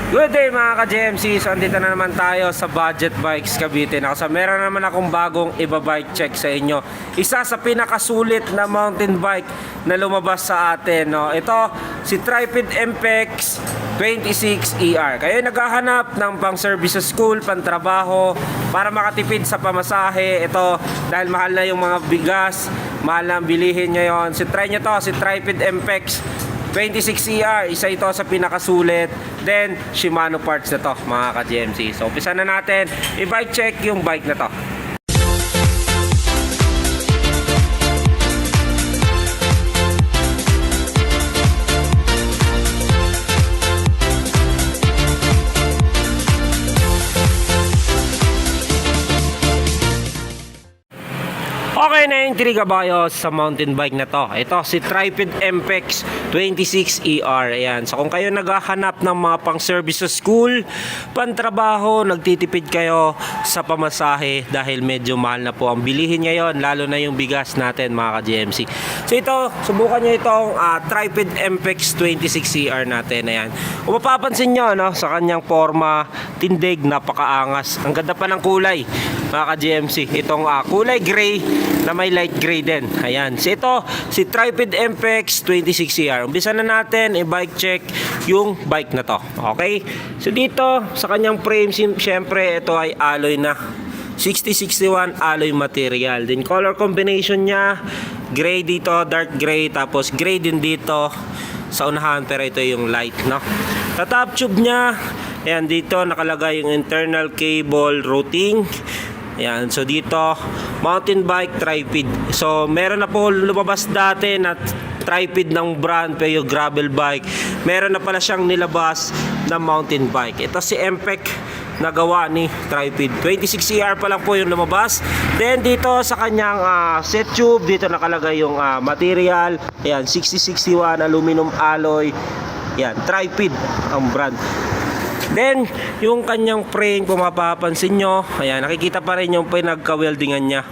Good day mga ka-GMC. So andito na naman tayo sa Budget Bikes Cavite. Meron naman akong bagong iba-bike check sa inyo. Isa sa pinakasulit na mountain bike na lumabas sa atin, no? Ito si Tripid MPEX 26ER. Kayo naghahanap ng pang-service sa school, pang-trabaho, para makatipid sa pamasahe. Ito dahil mahal na yung mga bigas, mahal na ang bilihin ngayon. Try nyo to, si Tripid MPEX 26ER, isa ito sa pinakasulit. Then, Shimano parts na to mga ka-GMC. So, umpisa na natin i-bike check yung bike na to. Okay, na-intriga ba kayo sa mountain bike na to? Ito, si Tripid MPEX 26ER. Ayan. So, kung kayo naghahanap ng mga pang-service sa school, pantrabaho, nagtitipid kayo sa pamasahe dahil medyo mahal na po ang bilihin ngayon, lalo na yung bigas natin mga ka-GMC. So, ito, subukan nyo itong Tripid MPEX 26ER natin. Ayan. Kung mapapansin nyo, no, sa kanyang forma, tindig, napakaangas. Ang ganda pa ng kulay mga ka-GMC. Itong kulay gray na may light gray din. Ayan. So ito, si Tripid MPEX 26ER. Umpisa na natin i-bike check yung bike na to. Okay? So dito, sa kanyang frame, syempre ito ay alloy na. 6061 alloy material. Then color combination niya, gray dito, dark gray, tapos gray din dito sa unahan, pero ito yung light, no? Sa top tube niya, ayan, dito nakalagay yung internal cable routing. Ayan, so dito, mountain bike Tripid. So, meron na po lumabas dati na Tripid ng brand, pero yung gravel bike. Meron na pala siyang nilabas na mountain bike. Ito si MPEX na gawa ni Tripid. 26ER pa lang po yung lumabas. Then, dito sa kanyang set tube, dito nakalagay yung material. Ayan, 6061 aluminum alloy. Ayan, Tripid ang brand. Then, yung kanyang frame, kung mapapansin nyo, ayan, nakikita pa rin yung pinagka-weldingan niya,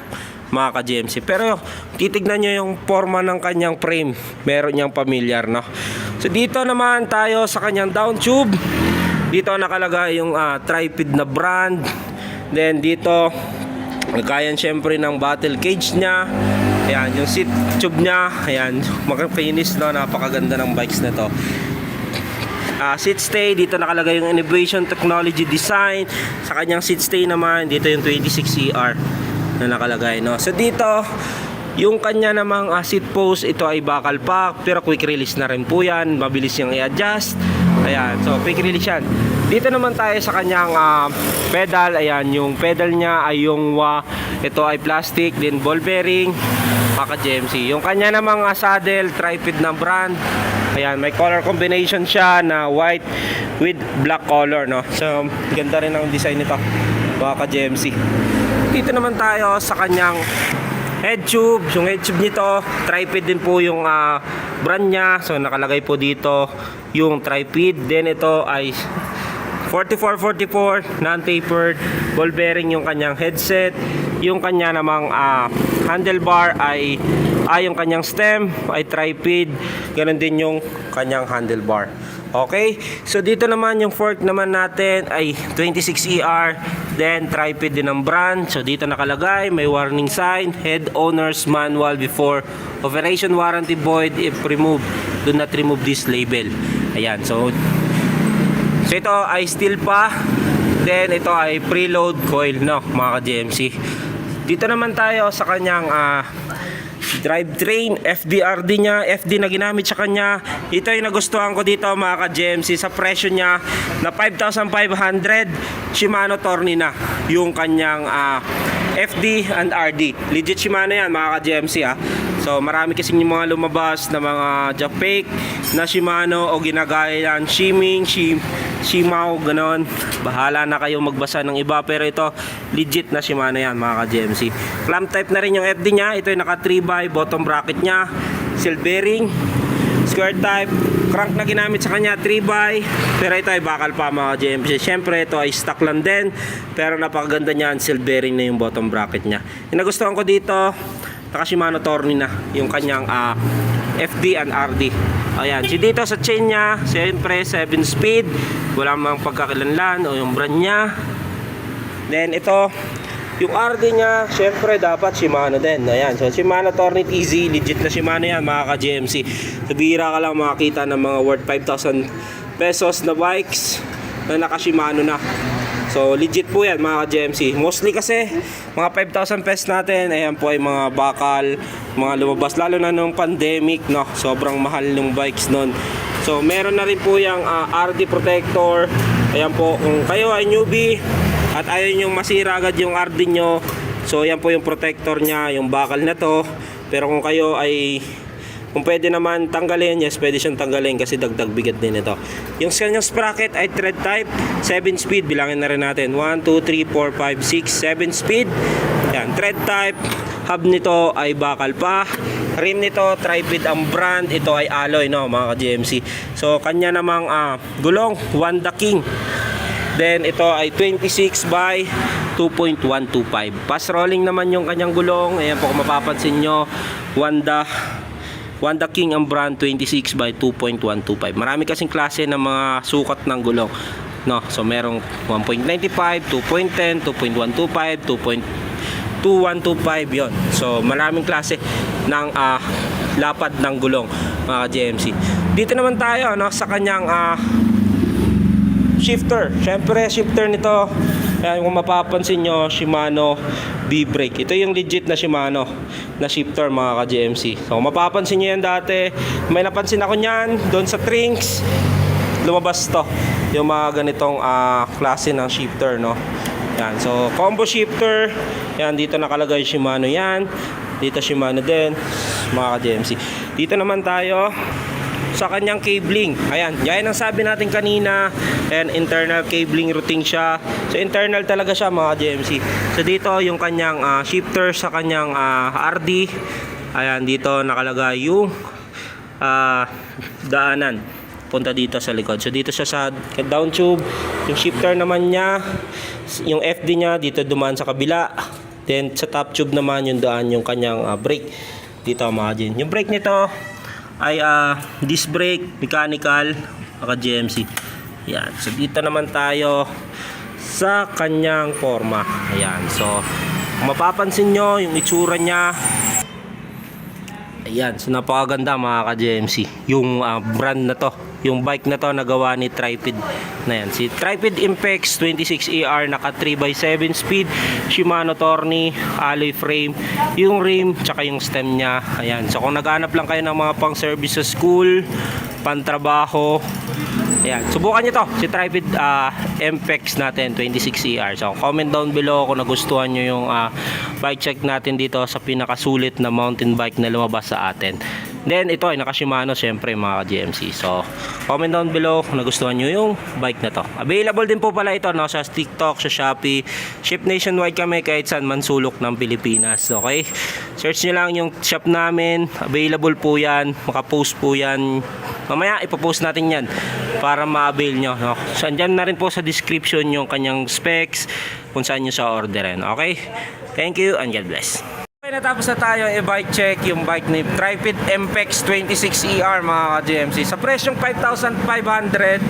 mga ka-GMC. Pero, titignan nyo yung forma ng kanyang frame. Meron niyang familiar, no? So, dito naman tayo sa kanyang down tube. Dito nakalagay yung Tripid na brand. Then, dito, nagkayan syempre ng battle cage niya. Ayan, yung seat tube niya. Ayan, maka-finish, no? Napakaganda ng bikes na to. Seat stay, dito nakalagay yung Innovation Technology Design. Sa kanyang seat stay naman, dito yung 26ER na nakalagay, no? So dito, yung kanya namang seat post, ito ay bakal pack, pero quick release na rin po yan. Mabilis yung i-adjust. Ayan, so quick release yan. Dito naman tayo sa kanyang pedal. Ayan, yung pedal niya ay yung ito ay plastic, din ball bearing, maka GMC. Yung kanya namang saddle, Tripid na brand. Ayan, may color combination siya na white with black color, no? So, ganda rin ang design nito, mga ka-GMC. Dito naman tayo sa kanyang head tube. Yung head tube nito, Tripid din po yung brand niya. So, nakalagay po dito yung Tripid. Then, ito ay 4444 non-tapered ball bearing yung kanyang headset. Yung kanya namang handlebar ay yung kanyang stem ay Tripid. Ganon din yung kanyang handlebar. Okay, so dito naman yung fork naman natin ay 26ER, then Tripid din ang brand. So dito nakalagay, may warning sign, head owner's manual before operation warranty void if removed, do not remove this label. Ayan, so ito ay steel pa, then ito ay preload coil, no, mga ka-GMC. Dito naman tayo sa kanyang drivetrain, FDRD niya, FD na ginamit sa kanya. Ito yung nagustuhan ko dito, mga ka-GMC, sa presyo niya na 5,500. Shimano Tornina yung kanyang FD and RD. Legit Shimano yan, mga ka-GMC, So marami kasing yung mga lumabas na mga Japek na Shimano o ginagaya yan, Shiming, Shimao, ganon. Bahala na kayo magbasa ng iba, pero ito legit na Shimano yan, mga ka-GMC. Clamp type na rin yung FD niya. Ito yung naka 3x, bottom bracket niya, seal bearing, square type, crank na ginamit sa kanya 3x, pero ito ay bakal pa, mga GMC. Syempre ito ay stock lang din, pero napakaganda niyan, seal bearing na yung bottom bracket niya. Yung nagustuhan ko dito, naka Shimano Tornina yung kanyang FD and RD. Ayan, si dito sa chain niya, siyempre 7 speed, wala mang pagkakilanlan o yung brand niya. Then ito, yung RD niya, siyempre dapat Shimano din. Ayan, so Shimano Tornit Easy, legit na Shimano yan mga ka-GMC. So bihira ka lang makakita ng mga worth 5,000 pesos na bikes na naka-Shimano na. So legit po yan mga ka-GMC. Mostly kasi mga 5,000 pesos natin, ayan po ay mga bakal, mga lumabas lalo na nung pandemic, no. Sobrang mahal ng bikes noon. So meron na rin po yung RD protector. Ayan po, kung kayo ay newbie at ayaw nyo masira agad yung RD nyo, so yan po yung protector nya, yung bakal na to. Pero kung kayo ay, kung pwede naman tanggalin, yes, pwede siyang tanggalin kasi dagdag bigat din ito. Yung kanyang sprocket ay thread type, 7 speed, bilangin na rin natin, 1, 2, 3, 4, 5, 6, 7 speed. Yan, thread type. Hub nito ay bakal pa. Rim nito, Tripid ang brand. Ito ay alloy, no, mga ka-GMC. So kanya namang gulong, Wanda King. Then ito ay 26 by 2.125. Pass rolling naman yung kanyang gulong. Ayan po, kung mapapansin nyo, Wanda King ang brand, 26 by 2.125. Marami kasing klase ng mga sukat ng gulong, no? So merong 1.95, 2.10, 2.125, 2.2125 yon. So maraming klase ng lapad ng gulong mga GMC. Dito naman tayo, no, sa kanyang shifter. Siyempre shifter nito, kung mapapansin nyo, Shimano B-brake. Ito yung legit na Shimano na shifter mga ka-GMC. So mapapansin nyo yan dati. May napansin ako nyan doon sa Trinks, lumabas to yung mga ganitong klase ng shifter, no. Yan, so combo shifter. Yan, dito nakalagay Shimano yan. Dito Shimano din mga ka-GMC. Dito naman tayo sa kanyang cabling. Ayan, yan ang sabi natin kanina. And internal cabling routing siya. So internal talaga siya mga GMC. So dito yung kanyang shifter sa kanyang RD. Ayan, dito nakalagay yung daanan punta dito sa likod. So dito siya sa down tube. Yung shifter naman niya, yung FD niya dito dumaan sa kabila. Then sa top tube naman yung daan yung kanyang brake. Dito mga GMC. Yung brake nito ay disc brake, mechanical, mga GMC. Yan. So dito naman tayo sa kanyang forma. Ayan. So kung mapapansin nyo yung itsura niya, ayan. So napakaganda mga ka-GMC. Yung brand na to, yung bike na to nagawa ni Tripid na yan. Si Tripid Impex 26ER, naka 3x7 speed, Shimano Tourney, alloy frame, yung rim, tsaka yung stem nya. Ayan. So kung naghanap lang kayo ng mga pang service sa school, pantrabaho, ayan, subukan nyo to, si Tripid Impex natin 26ER. So comment down below kung nagustuhan nyo yung bike check natin dito sa pinakasulit na mountain bike na lumabas sa atin. Then ito ay naka Shimano syempre mga GMC. So comment down below kung nagustuhan nyo yung bike na to. Available din po pala ito, no, sa TikTok, sa Shopee. Ship nationwide kami kahit saan man sulok ng Pilipinas. Okay, search nyo lang yung shop namin. Available po yan, makapost po yan. Mamaya ipopost natin yan para ma-avail nyo, no? So andyan na rin po sa description yung kanyang specs kung saan nyo sa orderin. Okay, thank you and God bless. Okay, natapos na tayo i-bike check yung bike ni Tripid Impex 26ER mga ka-GMC sa presyong 5,500.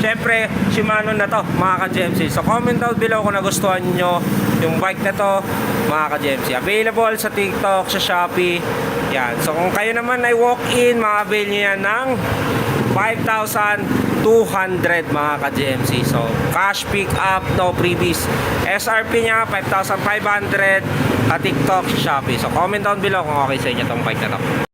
Syempre Shimano na to mga ka-GMC. So comment down below kung nagustuhan nyo yung bike na to mga ka-GMC. Available sa TikTok, sa Shopee. Yan. So kung kayo naman ay walk-in, ma-avail nyo yan ng 5,200 mga ka-GMC. So cash pick up, no freebies. SRP nya 5,500 sa TikTok, sa Shopee. So comment down below kung okay sa inyo tong bike na to.